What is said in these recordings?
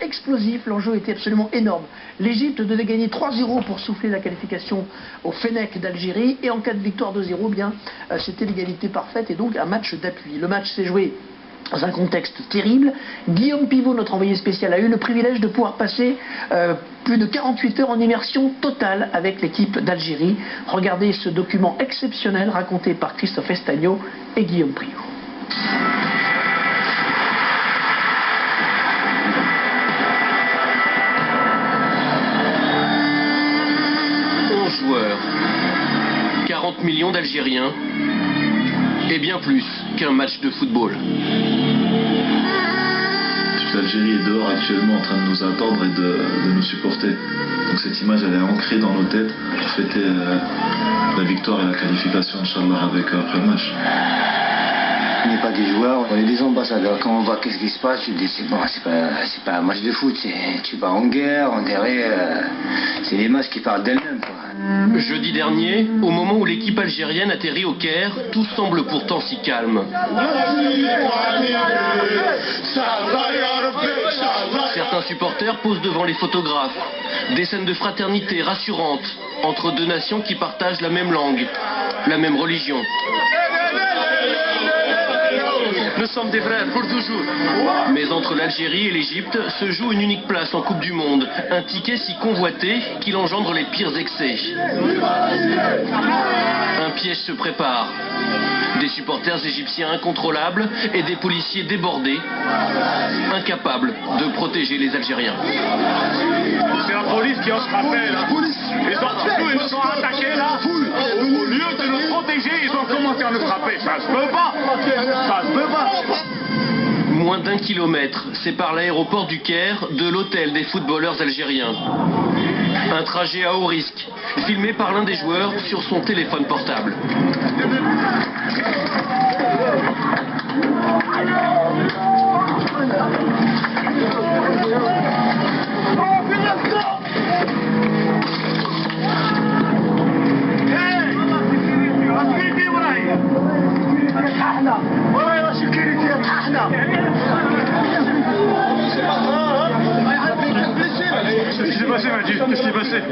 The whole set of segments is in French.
explosif, l'enjeu était absolument énorme. L'Égypte devait gagner 3-0 pour souffler la qualification au Fennec d'Algérie, et en cas de victoire 2-0, bien, c'était l'égalité parfaite et donc un match d'appui. Le match s'est joué dans un contexte terrible. Guillaume Pivot, notre envoyé spécial, a eu le privilège de pouvoir passer plus de 48 heures en immersion totale avec l'équipe d'Algérie. Regardez ce document exceptionnel raconté par Christophe Estagno et Guillaume Pivot. Joueurs, 40 millions d'Algériens et bien plus qu'un match de football. Toute l'Algérie est dehors actuellement en train de nous attendre et de nous supporter. Donc cette image elle est ancrée dans nos têtes pour fêter la victoire et la qualification, Inch'Allah, après le match. On n'est pas des joueurs, on est des ambassadeurs. Quand on voit qu'est-ce qui se passe, tu te dis c'est bon, c'est pas un match de foot, tu vas en guerre, on dirait, c'est les matchs qui parlent d'elles-mêmes. Jeudi dernier, au moment où l'équipe algérienne atterrit au Caire, tout semble pourtant si calme. Certains supporters posent devant les photographes. Des scènes de fraternité rassurantes entre deux nations qui partagent la même langue, la même religion. Nous sommes des frères pour toujours. Mais entre l'Algérie et l'Égypte se joue une unique place en Coupe du Monde. Un ticket si convoité qu'il engendre les pires excès. Un piège se prépare. Des supporters égyptiens incontrôlables et des policiers débordés, incapables de protéger les Algériens. C'est la police qui ose frapper là. Ils nous ont attaqués là. Au lieu de nous protéger, ils ont commencé à nous frapper. Ça se peut pas. Ça se peut pas. Moins d'1 kilomètre sépare l'aéroport du Caire de l'hôtel des footballeurs algériens. Un trajet à haut risque, filmé par l'un des joueurs sur son téléphone portable. Qu'est-ce qui s'est passé?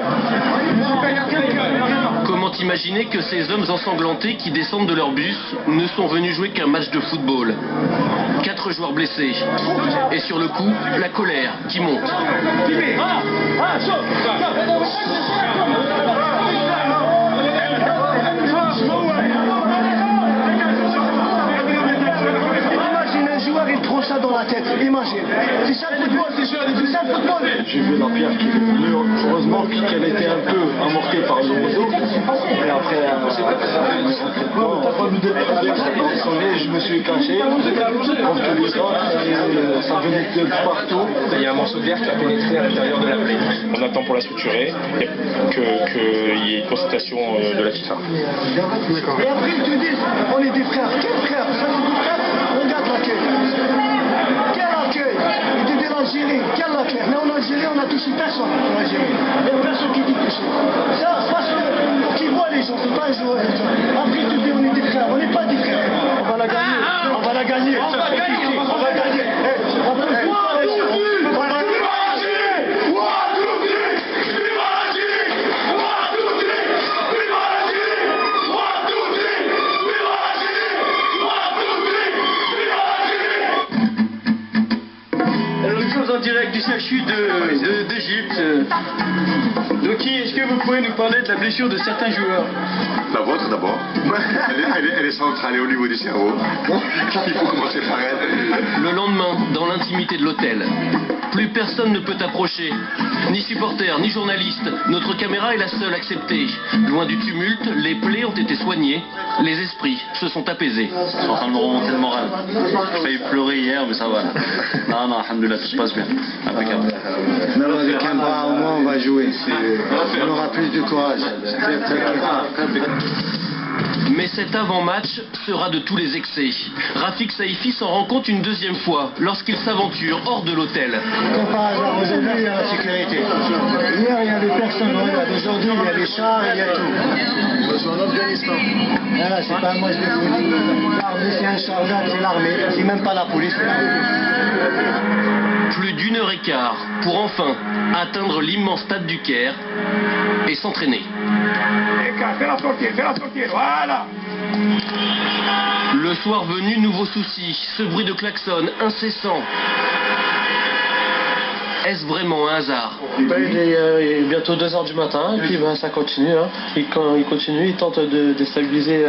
Comment imaginer que ces hommes ensanglantés qui descendent de leur bus ne sont venus jouer qu'un match de football? 4 joueurs blessés. Et sur le coup, la colère qui monte. Il trouve ça dans la tête, imagine. C'est ça le football, c'est ça le football. J'ai vu la pierre qui est venue, heureusement qu'elle était un peu amortée par le réseau. Et après, je me suis caché contre les gens, ça venait de partout. Il y a un morceau d'air qui a pénétré à l'intérieur de la plaie. On attend pour la structurer, qu'il y ait une consultation de la FIFA. Et après ils te disent, on est des frères. Quels frères? Ça c'est des frères. Regarde l'accueil. Quel accueil? Il était l'Algérie. Quel accueil? Mais en Algérie, on a touché personne en Algérie. Il n'y a personne qui dit toucher. Ça, parce que pour qu'ils voient les gens, c'est pas un joueur. Après, ils te disent, on est des frères. On n'est pas des frères. On va la gagner. On va la gagner. On va gagner. On va gagner. En direct du CHU d'Égypte. Doki, est-ce que vous pouvez nous parler de la blessure de certains joueurs? La vôtre d'abord. Elle est centrale au niveau du cerveau. Il faut commencer par elle. Le lendemain, dans l'intimité de l'hôtel, plus personne ne peut approcher. Ni supporters, ni journalistes. Notre caméra est la seule acceptée. Loin du tumulte, les plaies ont été soignées. Les esprits se sont apaisés. Je suis en train de me remonter le moral. J'ai failli pleurer hier, mais ça va. Non, alhamdoulilah, tout se passe bien. Impeccable. Même avec un bras au moins, on va jouer. On aura plus de courage. Mais cet avant-match sera de tous les excès. Rafik Saïfi s'en rend compte une deuxième fois, lorsqu'il s'aventure hors de l'hôtel. Comme par hasard, aujourd'hui, il y a la sécurité. Hier, il y avait personne. Aujourd'hui, il y a les chars, il y a tout. C'est en Afghanistan. Voilà, c'est pas moi, je vais vous dire. L'armée, c'est un char, c'est l'armée. C'est même pas la police. Plus d'1 1h15 pour enfin atteindre l'immense stade du Caire et s'entraîner. Fais-la sortir, voilà. Le soir venu, nouveau souci, ce bruit de klaxon incessant. Est-ce vraiment un hasard? Il est bientôt 2h du matin et puis ça continue. Hein. Il continue, il tente de déstabiliser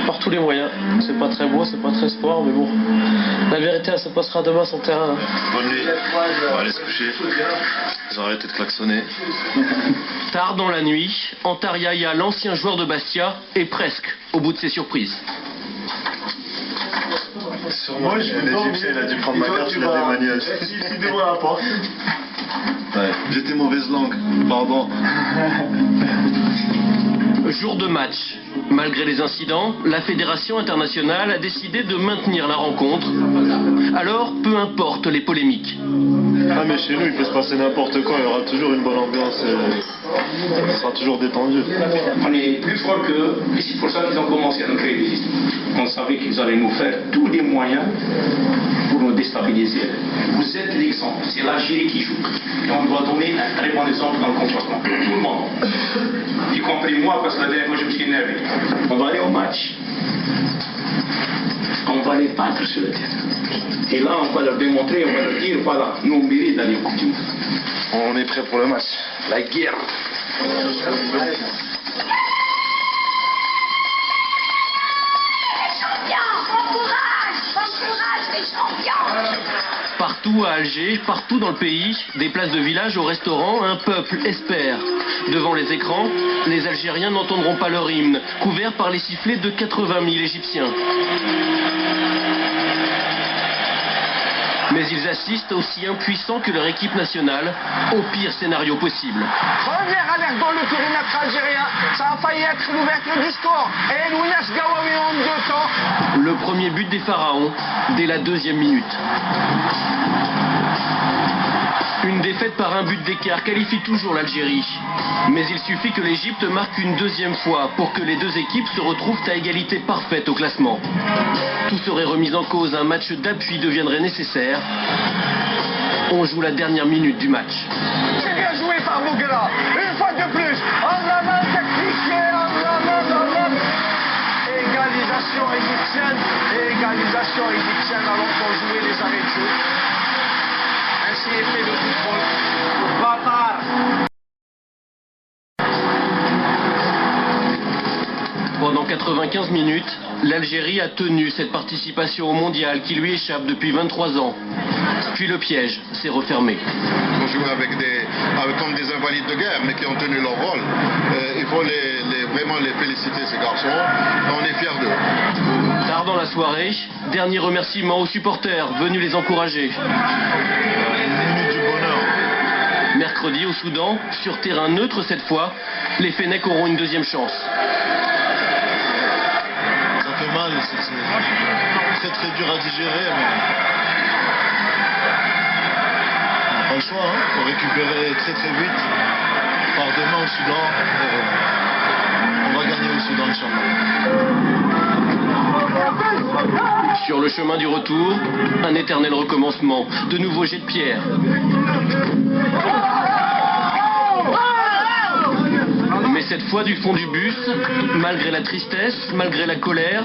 par tous les moyens. C'est pas très beau, c'est pas très sport, mais bon. La vérité, elle se passera demain sur le terrain. Bonne nuit, on va aller se coucher. Ils ont arrêté de klaxonner. Tard dans la nuit, Antar Yahya, l'ancien joueur de Bastia, est presque au bout de ses surprises. Sûrement, l'Égyptien, il a dû prendre ma carte, il a démanié. Il dévoile la porte. Ouais, j'étais mauvaise langue, pardon. Jour de match. Malgré les incidents, la Fédération internationale a décidé de maintenir la rencontre. Alors, peu importe les polémiques. Ah mais chez nous, il peut se passer n'importe quoi, il y aura toujours une bonne ambiance, ça sera toujours détendu. On est plus fort qu'eux, et c'est pour ça qu'ils ont commencé à nous créer des histoires. On savait qu'ils allaient nous faire tous les moyens pour nous déstabiliser. Vous êtes l'exemple, c'est l'Algérie qui joue. Et on doit donner un très bon exemple dans le comportement. Tout le monde. Y compris moi, parce que la dernière fois je me suis énervé. On va aller au match. On va les battre sur le terrain. Et là, on va leur démontrer, on va leur dire, voilà, nous on mérite d'aller au Coupe du Monde. On est prêt pour le match. La guerre. Partout à Alger, partout dans le pays, des places de village au restaurant, un peuple espère. Devant les écrans, les Algériens n'entendront pas leur hymne, couvert par les sifflets de 80 000 Égyptiens. Mais ils assistent aussi impuissants que leur équipe nationale au pire scénario possible. Première alerte dans le périmètre algérien. Ça a failli être l'ouverture du score. Et Lounas Gawawi en 2 temps. Le premier but des Pharaons, dès la 2e minute. Une défaite par un but d'écart qualifie toujours l'Algérie. Mais il suffit que l'Égypte marque une 2e fois pour que les deux équipes se retrouvent à égalité parfaite au classement. Tout serait remis en cause, un match d'appui deviendrait nécessaire. On joue la dernière minute du match. C'est bien joué par Bouguera. Une fois de plus. Oh là là, technicien. Oh là là là là. Égalisation égyptienne. Égalisation égyptienne alors qu'on jouait les arrêts de jeu. Ainsi est fait le football. Bâtard. Pendant 95 minutes, l'Algérie a tenu cette participation au mondial qui lui échappe depuis 23 ans. Puis le piège s'est refermé. On joue comme des invalides de guerre, mais qui ont tenu leur rôle. Il faut vraiment les féliciter, ces garçons. On est fiers d'eux. Tard dans la soirée, dernier remerciement aux supporters venus les encourager. Une minute du bonheur. Mercredi au Soudan, sur terrain neutre cette fois, les Fennecs auront une 2e chance. Ça fait mal, c'est très dur à digérer, mais on n'a pas le choix, hein. Faut récupérer très très vite. On part demain au Soudan, on va gagner au Soudan, Inch'Allah. Sur le chemin du retour, un éternel recommencement, de nouveaux jets de pierre. Mais cette fois du fond du bus, malgré la tristesse, malgré la colère,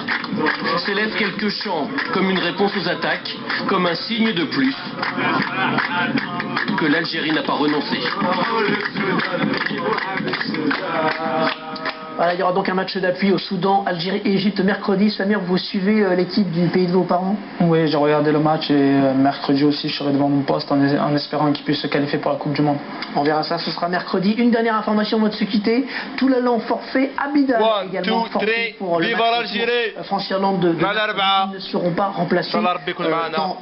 s'élèvent quelques chants, comme une réponse aux attaques, comme un signe de plus que l'Algérie n'a pas renoncé. Voilà, il y aura donc un match d'appui au Soudan, Algérie et Égypte mercredi. Samir, vous suivez l'équipe du pays de vos parents? Oui, j'ai regardé le match et mercredi aussi je serai devant mon poste en espérant qu'il puisse se qualifier pour la Coupe du Monde. On verra ça, ce sera mercredi. Une dernière information avant de se quitter. Toulalan forfait, Abidal également forfait pour le match France-Irlande de ne seront pas remplacés dans